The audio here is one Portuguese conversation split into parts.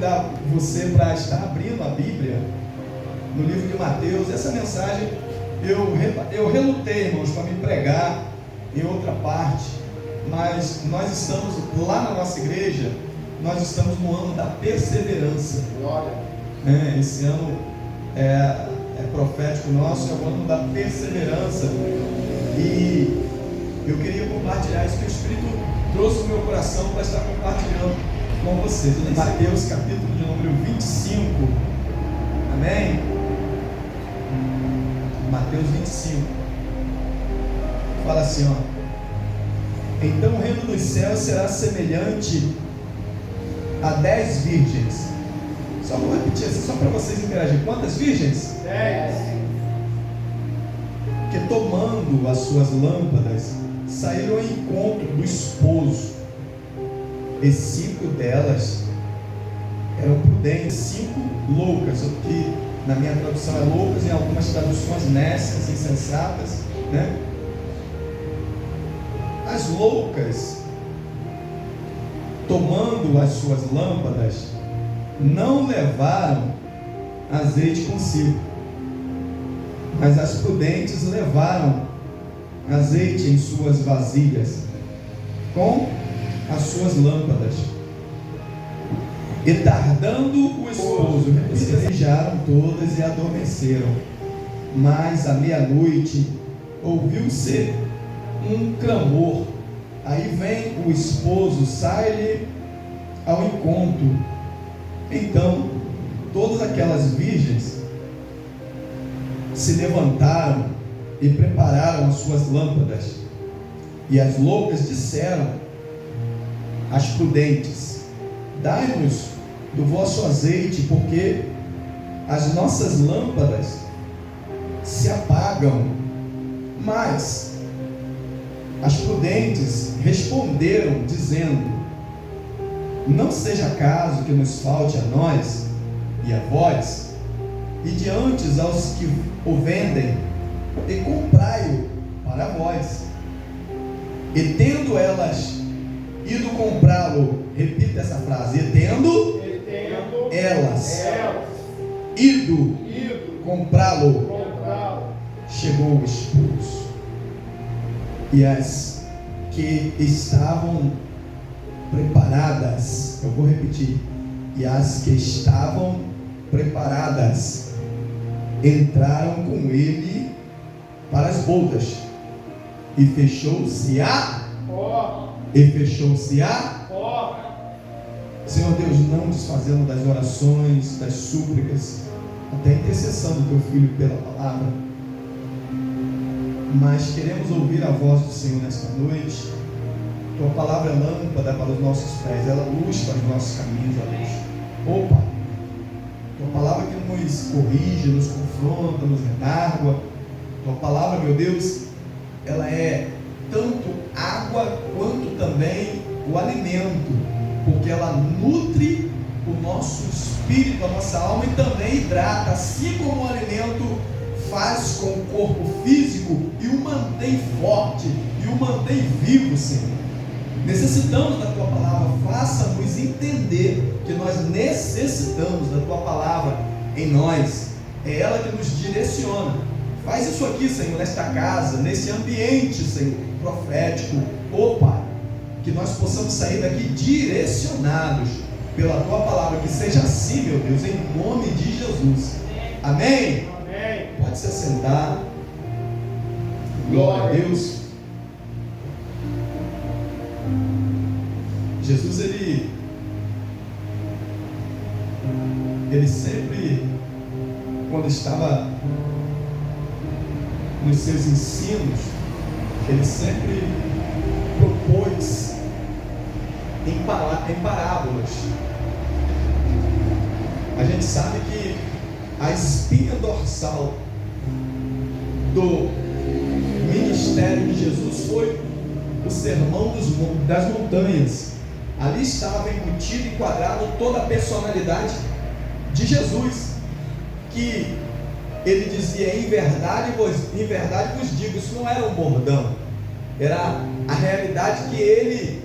convidar você para estar abrindo a Bíblia no livro de Mateus. Essa mensagem eu relutei, irmãos, para me pregar em outra parte, mas nós estamos lá na nossa igreja, nós estamos no ano da perseverança. Esse ano é profético nosso, é o ano da perseverança, e eu queria compartilhar isso que o Espírito trouxe no meu coração para estar compartilhando com vocês. Mateus capítulo de número 25, amém? Mateus 25, fala assim, ó: então o reino dos céus será semelhante a 10 virgens. Só vou repetir assim, só para vocês interagirem. Quantas virgens? 10. Que tomando as suas lâmpadas, saíram ao encontro do esposo, e 5 delas eram prudentes, 5 loucas, que na minha tradução é loucas, em algumas traduções nécias, insensatas, né? As loucas, tomando as suas lâmpadas, não levaram azeite consigo, mas as prudentes levaram azeite em suas vasilhas com as suas lâmpadas. E tardando o esposo, desejaram todas e adormeceram. Mas à meia-noite ouviu-se um clamor. Aí vem o esposo, sai-lhe ao encontro. Então todas aquelas virgens se levantaram e prepararam as suas lâmpadas. E as loucas disseram às prudentes: dai-nos do vosso azeite, porque as nossas lâmpadas se apagam. Mas as prudentes responderam, dizendo: não seja caso que nos falte a nós e a vós, e diante aos que o vendem, e comprai-o para vós. E tendo elas ido comprá-lo, repita essa frase: e tendo elas ido comprá-lo, chegou o esposo, e as que estavam preparadas, eu vou repetir, e as que estavam preparadas entraram com ele para as bodas, e fechou-se a Senhor Deus, não desfazendo das orações, das súplicas, até a intercessão do teu filho pela palavra, mas queremos ouvir a voz do Senhor nesta noite. Tua palavra é lâmpada para os nossos pés, ela é luz para os nossos caminhos, ó Deus. Pai, tua palavra que nos corrige, nos confronta, nos redargua. Tua palavra, meu Deus, ela é tanto água quanto também o alimento, porque ela nutre o nosso espírito, a nossa alma, e também hidrata, assim como o alimento faz com o corpo físico e o mantém forte e o mantém vivo, Senhor. Necessitamos da tua palavra. Faça-nos entender que nós necessitamos da tua palavra em nós. É ela que nos direciona. Faz isso aqui, Senhor, nesta casa, nesse ambiente, Senhor, profético. Pai, que nós possamos sair daqui direcionados pela tua palavra. Que seja assim, meu Deus, em nome de Jesus. Amém? Amém. Pode se assentar. Glória a Deus. Jesus, ele sempre, quando estava nos seus ensinos, ele sempre propôs em parábolas. A gente sabe que a espinha dorsal do ministério de Jesus foi o sermão das montanhas. Ali estava embutido e quadrado toda a personalidade de Jesus, que ele dizia: em verdade vos digo. Isso não era um bordão, era a realidade que ele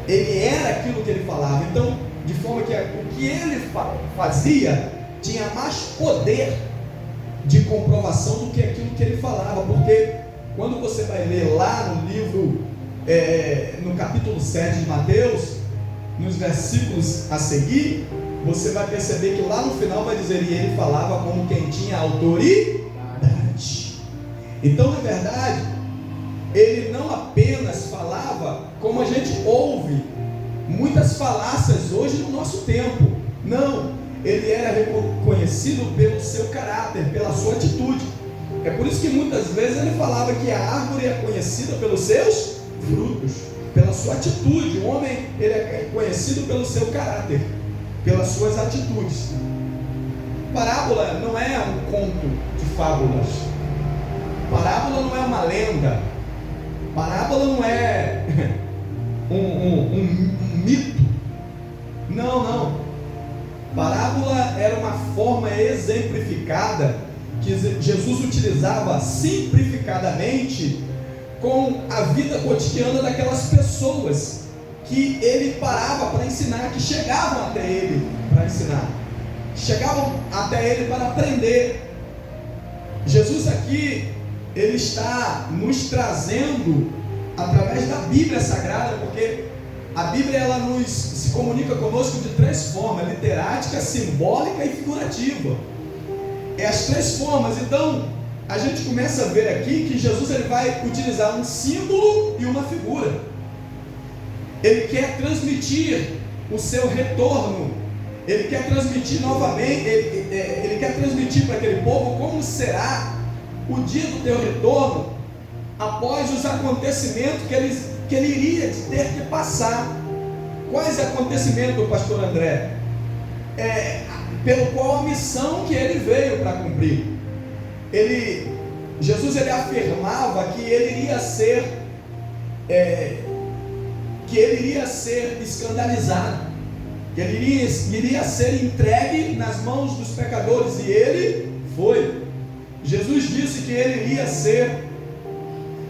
era aquilo que ele falava. Então de forma que o que ele fazia tinha mais poder de comprovação do que aquilo que ele falava, porque quando você vai ler lá no livro, no capítulo 7 de Mateus, nos versículos a seguir, você vai perceber que lá no final vai dizer, e ele falava como quem tinha autoridade. Então, na verdade, ele não apenas falava como a gente ouve muitas falácias hoje no nosso tempo. Não, ele era reconhecido pelo seu caráter, pela sua atitude. É por isso que muitas vezes ele falava que a árvore é conhecida pelos seus frutos, pela sua atitude. O homem, ele é conhecido pelo seu caráter, pelas suas atitudes. Parábola não é um conto de fábulas. Parábola não é uma lenda. Parábola não é um mito. Não. Parábola era uma forma exemplificada que Jesus utilizava simplificadamente com a vida cotidiana daquelas pessoas que ele parava para ensinar, que chegavam até ele para ensinar, chegavam até ele para aprender. Jesus aqui, ele está nos trazendo através da Bíblia Sagrada, porque a Bíblia ela se comunica conosco de três formas: literática, simbólica e figurativa. É as três formas. Então a gente começa a ver aqui que Jesus ele vai utilizar um símbolo e uma figura. Ele quer transmitir o seu retorno. Ele quer transmitir novamente, ele quer transmitir para aquele povo como será o dia do teu retorno após os acontecimentos que ele iria ter que passar. Quais acontecimentos, pastor André? Pelo qual a missão que ele veio para cumprir. Jesus ele afirmava que ele iria ser escandalizado, que ele iria ser entregue nas mãos dos pecadores, e ele foi. Jesus disse que ele iria ser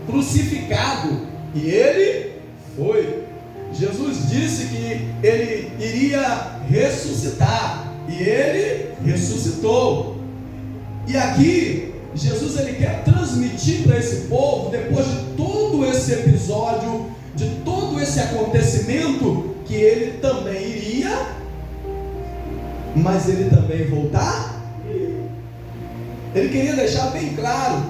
crucificado, e ele foi. Jesus disse que ele iria ressuscitar, e ele ressuscitou. E aqui Jesus ele quer transmitir para esse povo, depois de todo esse episódio, de todo esse acontecimento, que ele também iria, mas ele também voltar. Ele queria deixar bem claro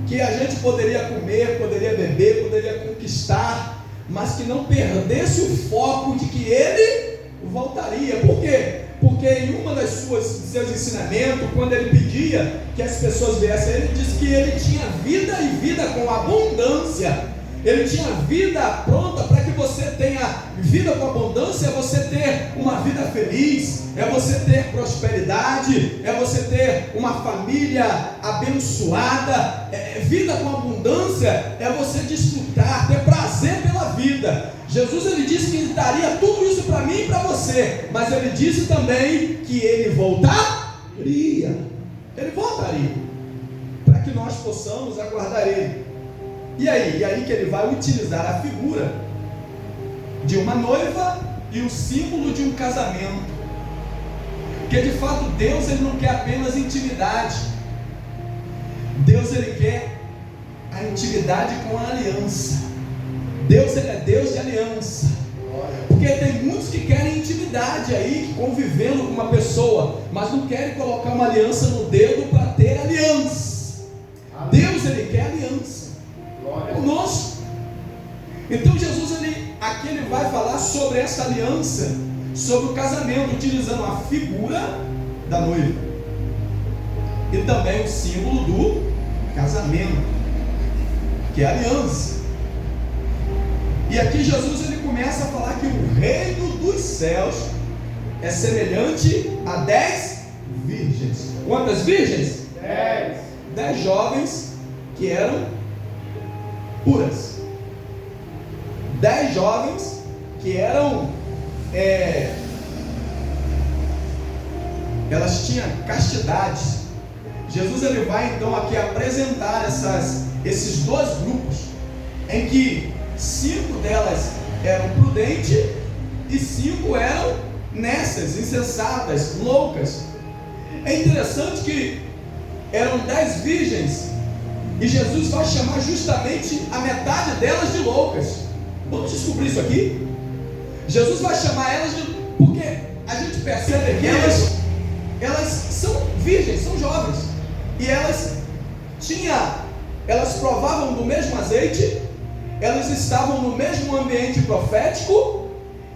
que a gente poderia comer, poderia beber, poderia conquistar, mas que não perdesse o foco de que ele voltaria. Por quê? Porque em uma das seus ensinamentos, quando ele pedia que as pessoas viessem, ele disse que ele tinha vida e vida com abundância. Ele tinha vida pronta para que você tenha vida com abundância. É você ter uma vida feliz, é você ter prosperidade, é você ter uma família abençoada. Vida com abundância é você desfrutar, ter prazer pela vida. Jesus ele disse que ele daria tudo isso para mim e para você, mas ele disse também que ele voltaria. Ele voltaria para que nós possamos aguardar ele. E aí que ele vai utilizar a figura de uma noiva e o símbolo de um casamento. Porque de fato Deus ele não quer apenas intimidade. Deus ele quer a intimidade com a aliança. Deus ele é Deus de aliança. Porque tem muitos que querem intimidade aí, convivendo com uma pessoa, mas não querem colocar uma aliança no dedo para ter aliança. Deus ele quer aliança conosco. Então Jesus aqui ele vai falar sobre essa aliança, sobre o casamento, utilizando a figura da noiva e também o símbolo do casamento, que é a aliança. E aqui Jesus ele começa a falar que o reino dos céus é semelhante a 10 virgens. Quantas virgens? 10 jovens que eram puras. 10 jovens que eram elas tinham castidade. Jesus ele vai então aqui apresentar esses dois grupos, em que 5 delas eram prudentes e 5 eram nécias, insensatas, loucas. É interessante que eram 10 virgens e Jesus vai chamar justamente a metade delas de loucas. Vamos descobrir isso aqui? Jesus vai chamar elas de... porque a gente percebe que elas são virgens, são jovens, e elas provavam do mesmo azeite, elas estavam no mesmo ambiente profético,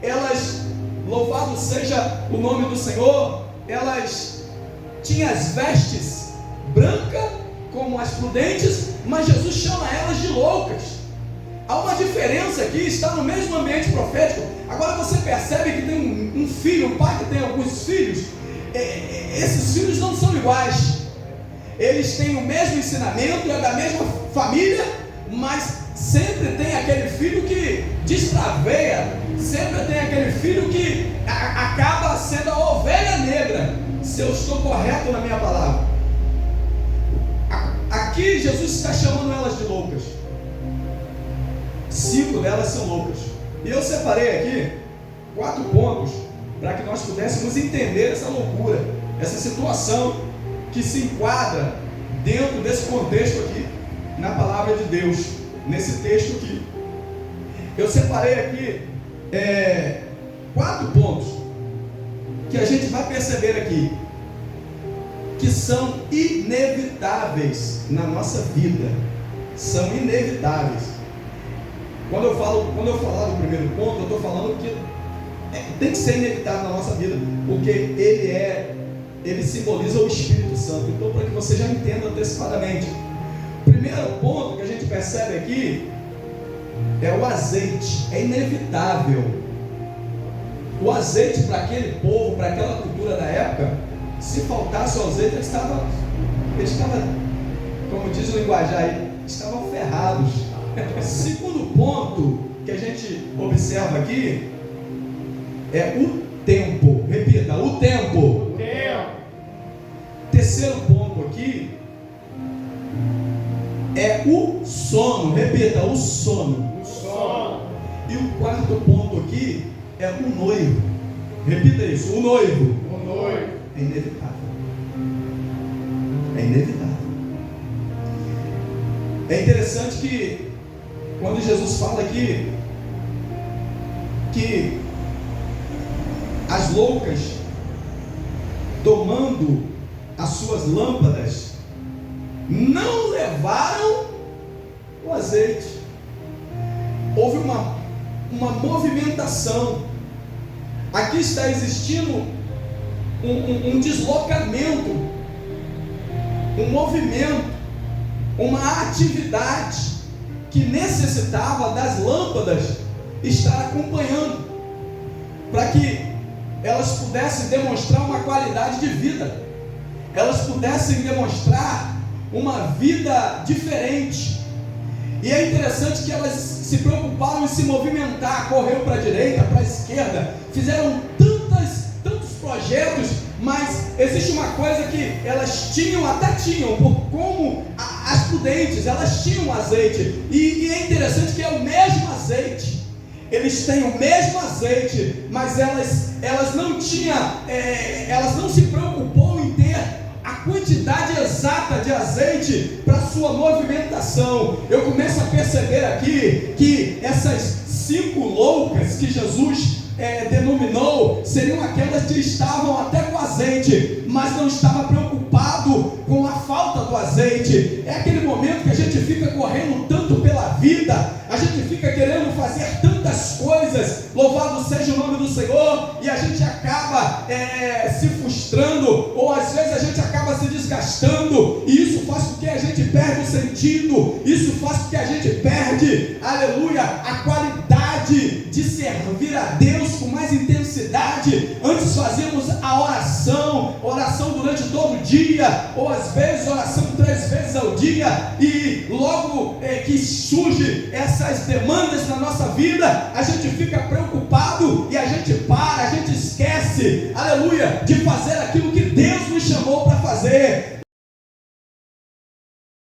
elas, louvado seja o nome do Senhor, elas tinham as vestes brancas como as prudentes, mas Jesus chama elas de loucas. Há uma diferença aqui, está no mesmo ambiente profético. Agora você percebe que tem um filho, um pai que tem alguns filhos, esses filhos não são iguais, eles têm o mesmo ensinamento, é da mesma família, mas sempre tem aquele filho que destraveia, sempre tem aquele filho que acaba sendo a ovelha negra, se eu estou correto na minha palavra. Aqui Jesus está chamando elas de loucas. 5 delas são loucas. E eu separei aqui 4 pontos para que nós pudéssemos entender essa loucura, essa situação que se enquadra dentro desse contexto aqui, na palavra de Deus, nesse texto aqui. Eu separei aqui 4 pontos que a gente vai perceber aqui, que são inevitáveis na nossa vida. São inevitáveis. Quando eu falar do primeiro ponto, eu estou falando que tem que ser inevitável na nossa vida, porque ele simboliza o Espírito Santo. Então, para que você já entenda antecipadamente, o primeiro ponto que a gente percebe aqui é o azeite. É inevitável. O azeite para aquele povo, para aquela cultura da época, se faltasse o azeite, eles estavam, como diz o linguajar aí, estavam ferrados. Segundo ponto que a gente observa aqui é o tempo. Repita, o tempo. O tempo. Terceiro ponto aqui é o sono. Repita, o sono. O sono. E o quarto ponto aqui é o noivo. Repita isso, o noivo. O noivo. É inevitável. É inevitável. É interessante que quando Jesus fala aqui que as loucas, tomando as suas lâmpadas, não levaram o azeite. Houve uma movimentação. Aqui está existindo um deslocamento, um movimento, uma atividade que necessitava das lâmpadas estar acompanhando, para que elas pudessem demonstrar uma qualidade de vida, elas pudessem demonstrar uma vida diferente. E é interessante que elas se preocuparam em se movimentar, correram para a direita, para a esquerda, fizeram tantos projetos, mas existe uma coisa que elas até tinham, como as prudentes, elas tinham azeite, e é interessante que é o mesmo azeite. Eles têm o mesmo azeite, mas elas não tinham, elas não se preocupou em ter a quantidade exata de azeite para sua movimentação. Eu começo a perceber aqui que essas 5 loucas que Jesus denominou seriam aquelas que estavam até com azeite, mas não estava preocupado com a falta do azeite. É aquele momento que a gente fica correndo tanto pela vida, a gente fica querendo fazer tantas coisas, louvado seja o nome do Senhor, e a gente acaba se frustrando, ou às vezes a gente acaba se desgastando, e isso faz com que a gente perca o sentido, isso faz com que a gente perde, aleluia, a qualidade de servir a Deus com mais intensidade. Antes fazíamos a oração durante todo o dia, ou às vezes oração 3 vezes ao dia, e logo que surge essas demandas na nossa vida, a gente fica preocupado e a gente para, a gente esquece, aleluia, de fazer aquilo que Deus nos chamou para fazer.